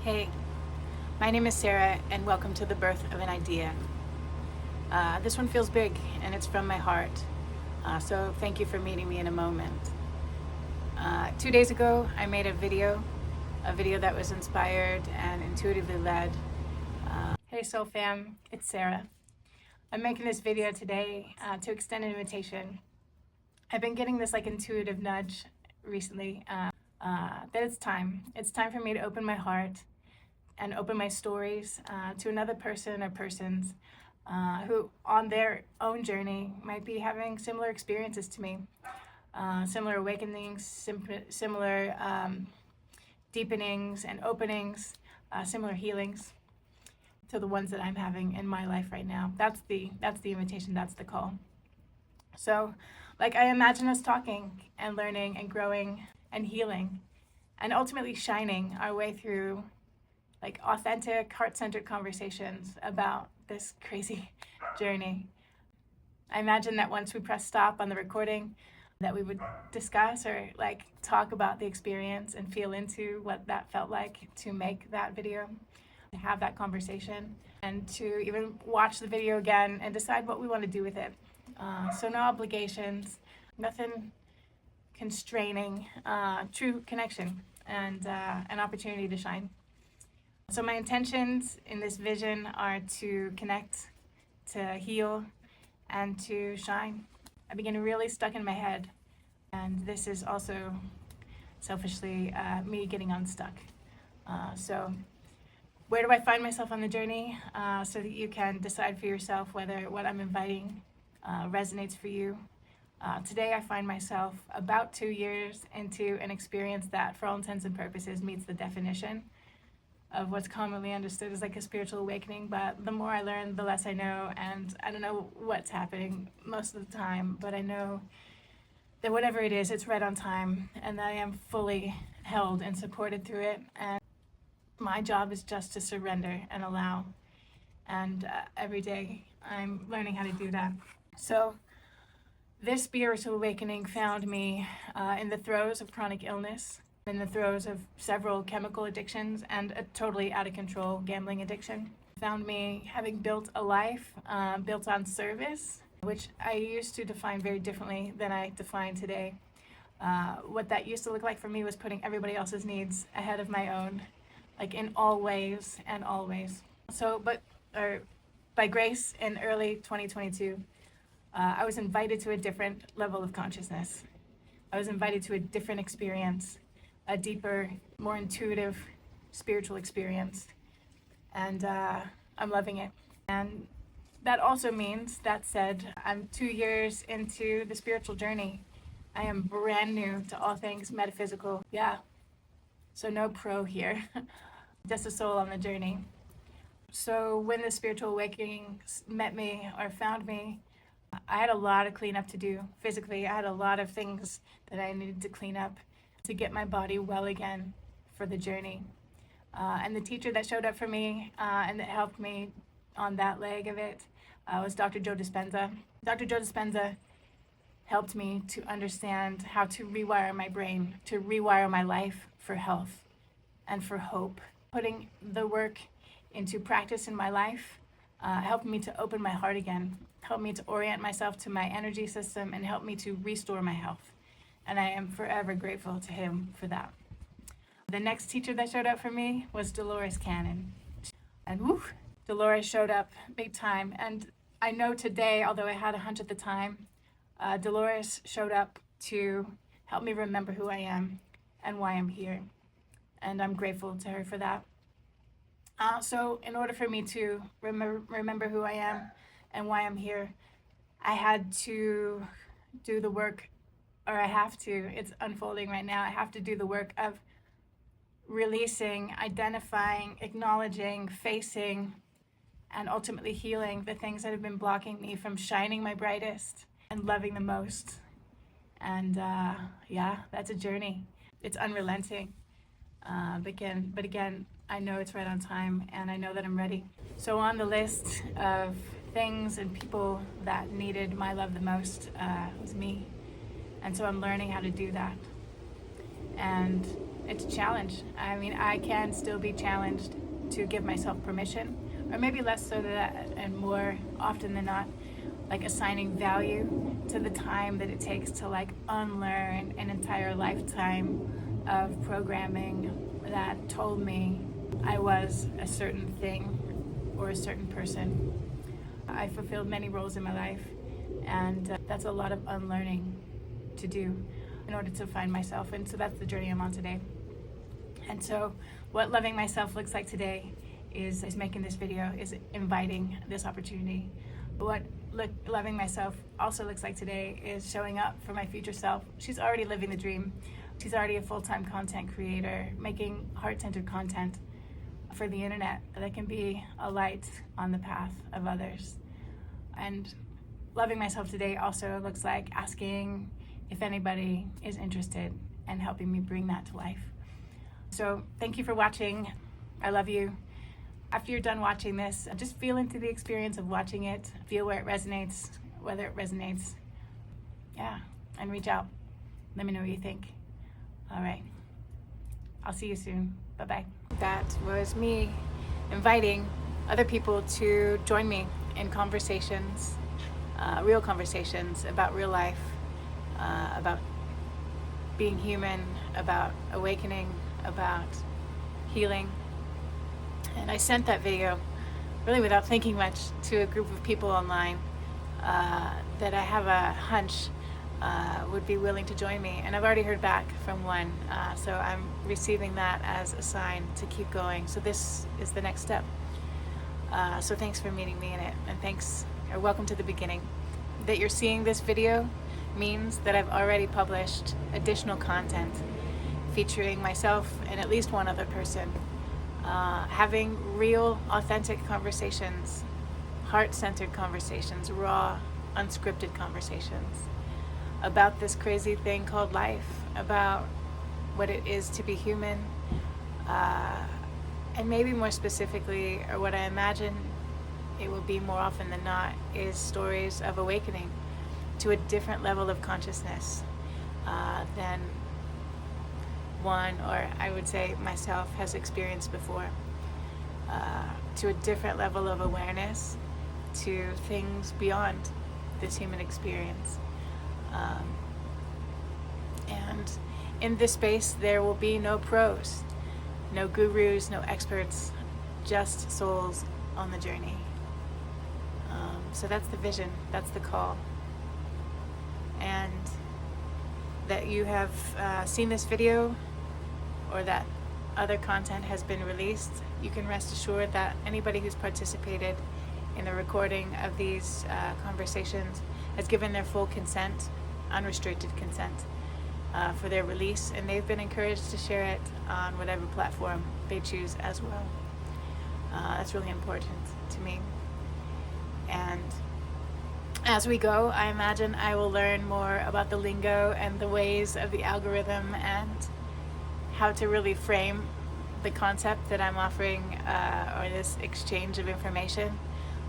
Hey, my name is Sarah and welcome to the birth of an idea. This one feels big and it's from my heart, so thank you for meeting me in a moment. 2 days ago I made a video that was inspired and intuitively led. Hey Soul Fam, it's Sarah. I'm making this video today to extend an invitation. I've been getting this intuitive nudge recently that it's time for me to open my heart and open my stories to another person or persons who on their own journey might be having similar experiences to me, similar awakenings, similar deepenings and openings, similar healings to the ones that I'm having in my life right now. That's the invitation, that's the call. So I imagine us talking and learning and growing and healing and ultimately shining our way through authentic, heart-centered conversations about this crazy journey. I imagine that once we press stop on the recording, that we would discuss or talk about the experience and feel into what that felt like to make that video, to have that conversation, and to even watch the video again and decide what we want to do with it. So no obligations, nothing constraining, true connection and an opportunity to shine. So my intentions in this vision are to connect, to heal, and to shine. I begin really stuck in my head, and this is also selfishly me getting unstuck. So where do I find myself on the journey so that you can decide for yourself whether what I'm inviting resonates for you. Today I find myself about 2 years into an experience that for all intents and purposes meets the definition of what's commonly understood as a spiritual awakening, but the more I learn, the less I know, and I don't know what's happening most of the time, but I know that whatever it is, it's right on time, and that I am fully held and supported through it, and my job is just to surrender and allow, and every day I'm learning how to do that. So this spiritual awakening found me in the throes of chronic illness, in the throes of several chemical addictions and a totally out of control gambling addiction. Found me having built a life built on service, which I used to define very differently than I define today. What that used to look like for me was putting everybody else's needs ahead of my own, in all ways and always. So, by grace in early 2022, I was invited to a different level of consciousness. I was invited to a different experience, a deeper, more intuitive, spiritual experience. And I'm loving it. And that also means, that said, I'm 2 years into the spiritual journey. I am brand new to all things metaphysical. Yeah, so no pro here, just a soul on the journey. So when the spiritual awakening met me or found me, I had a lot of cleanup to do. Physically, I had a lot of things that I needed to clean up to get my body well again for the journey. And the teacher that showed up for me and that helped me on that leg of it was Dr. Joe Dispenza. Dr. Joe Dispenza helped me to understand how to rewire my brain, to rewire my life for health and for hope. Putting the work into practice in my life helped me to open my heart again, helped me to orient myself to my energy system, and helped me to restore my health. And I am forever grateful to him for that. The next teacher that showed up for me was Dolores Cannon. And woo, Dolores showed up big time. And I know today, although I had a hunch at the time, Dolores showed up to help me remember who I am and why I'm here. And I'm grateful to her for that. So in order for me to remember who I am and why I'm here, I had to do the work, or I have to, it's unfolding right now, I have to do the work of releasing, identifying, acknowledging, facing, and ultimately healing the things that have been blocking me from shining my brightest and loving the most. And yeah, that's a journey. It's unrelenting. But again, I know it's right on time, and I know that I'm ready. So on the list of things and people that needed my love the most was me. And so I'm learning how to do that. And it's a challenge. I mean, I can still be challenged to give myself permission, or maybe less so that, and more often than not, like assigning value to the time that it takes to like unlearn an entire lifetime of programming that told me I was a certain thing or a certain person. I fulfilled many roles in my life, and that's a lot of unlearning to do in order to find myself. And so that's the journey I'm on today. And so what loving myself looks like today is making this video, is inviting this opportunity. What loving myself also looks like today is showing up for my future self. She's already living the dream. She's already a full-time content creator, making heart-centered content for the internet that can be a light on the path of others. And loving myself today also looks like asking if anybody is interested and helping me bring that to life. So thank you for watching. I love you. After you're done watching this, just feel into the experience of watching it. Feel where it resonates, whether it resonates. Yeah, and reach out. Let me know what you think. All right. I'll see you soon. Bye-bye. That was me inviting other people to join me in conversations, real conversations about real life, about being human, about awakening, about healing. And I sent that video really without thinking much to a group of people online that I have a hunch would be willing to join me. And I've already heard back from one, so I'm receiving that as a sign to keep going. So this is the next step. So thanks for meeting me in it, and thanks, or welcome to the beginning. That you're seeing this video means that I've already published additional content featuring myself and at least one other person, having real, authentic conversations, heart-centered conversations, raw, unscripted conversations about this crazy thing called life, about what it is to be human, and maybe more specifically, or what I imagine it will be more often than not, is stories of awakening to a different level of consciousness than one, or I would say myself, has experienced before, to a different level of awareness, to things beyond this human experience. And in this space there will be no pros, no gurus, no experts, just souls on the journey. So that's the vision, that's the call. And that you have seen this video, or that other content has been released, you can rest assured that anybody who's participated in the recording of these conversations has given their full consent, unrestricted consent, for their release, and they've been encouraged to share it on whatever platform they choose as well. That's really important to me. And as we go, I imagine I will learn more about the lingo and the ways of the algorithm and how to really frame the concept that I'm offering, or this exchange of information.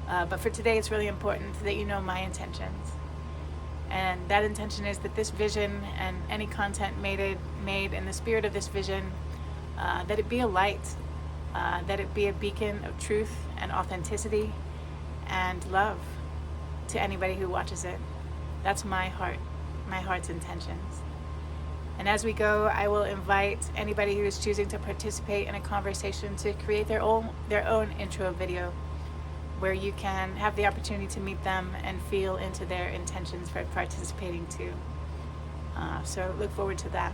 But for today, it's really important that you know my intentions. And that intention is that this vision and any content made in the spirit of this vision, that it be a light, that it be a beacon of truth and authenticity and love to anybody who watches it. That's my heart's intentions. And as we go, I will invite anybody who is choosing to participate in a conversation to create their own intro video, where you can have the opportunity to meet them and feel into their intentions for participating too. So look forward to that.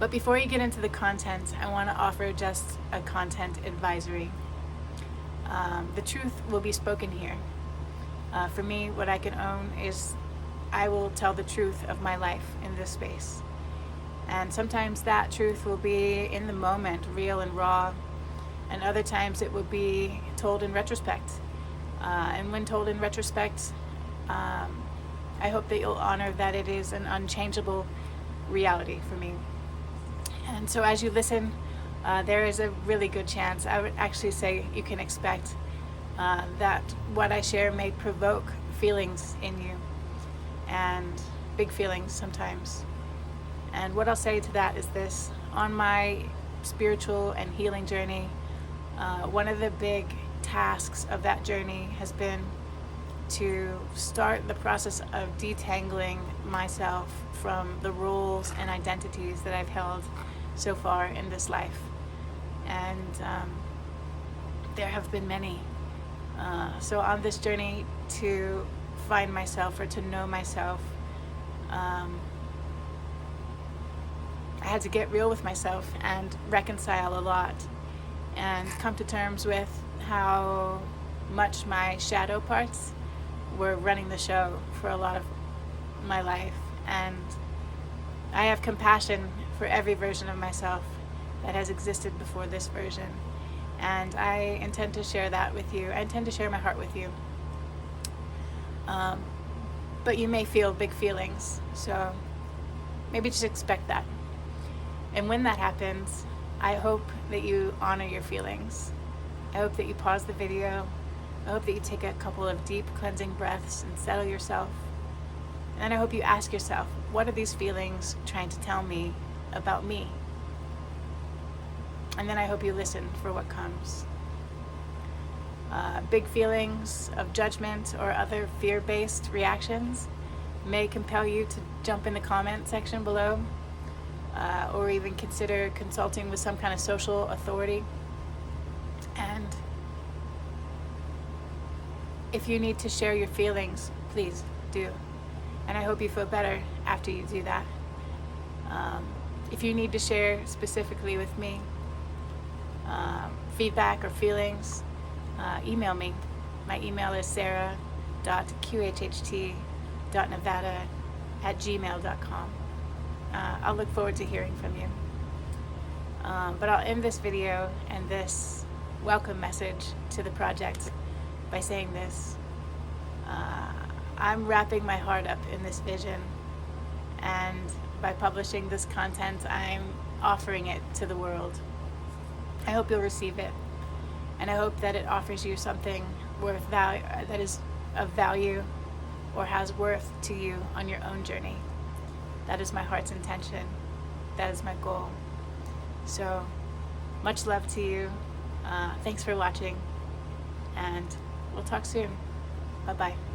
But before you get into the content, I want to offer just a content advisory. The truth will be spoken here. For me, what I can own is I will tell the truth of my life in this space. And sometimes that truth will be in the moment, real and raw, and other times it will be told in retrospect. And when told in retrospect, I hope that you'll honor that it is an unchangeable reality for me. And so as you listen, there is a really good chance, I would actually say you can expect that what I share may provoke feelings in you, and big feelings sometimes. And what I'll say to that is this: on my spiritual and healing journey, one of the big tasks of that journey has been to start the process of detangling myself from the roles and identities that I've held so far in this life. And there have been many. So on this journey to find myself or to know myself, I had to get real with myself and reconcile a lot and come to terms with how much my shadow parts were running the show for a lot of my life. And I have compassion for every version of myself that has existed before this version. And I intend to share that with you. I intend to share my heart with you. But you may feel big feelings, so maybe just expect that. And when that happens, I hope that you honor your feelings. I hope that you pause the video. I hope that you take a couple of deep cleansing breaths and settle yourself. And I hope you ask yourself, what are these feelings trying to tell me about me? And then I hope you listen for what comes. Big feelings of judgment or other fear-based reactions may compel you to jump in the comment section below, or even consider consulting with some kind of social authority. And if you need to share your feelings, please do. And I hope you feel better after you do that. If you need to share specifically with me feedback or feelings, email me. My email is sarah.qhht.nevada@gmail.com. I'll look forward to hearing from you. But I'll end this video and this welcome message to the project by saying this. I'm wrapping my heart up in this vision, and by publishing this content, I'm offering it to the world. I hope you'll receive it, and I hope that it offers you something worth value, that is of value or has worth to you on your own journey. That is my heart's intention. That is my goal. So much love to you. Thanks for watching, and we'll talk soon. Bye-bye.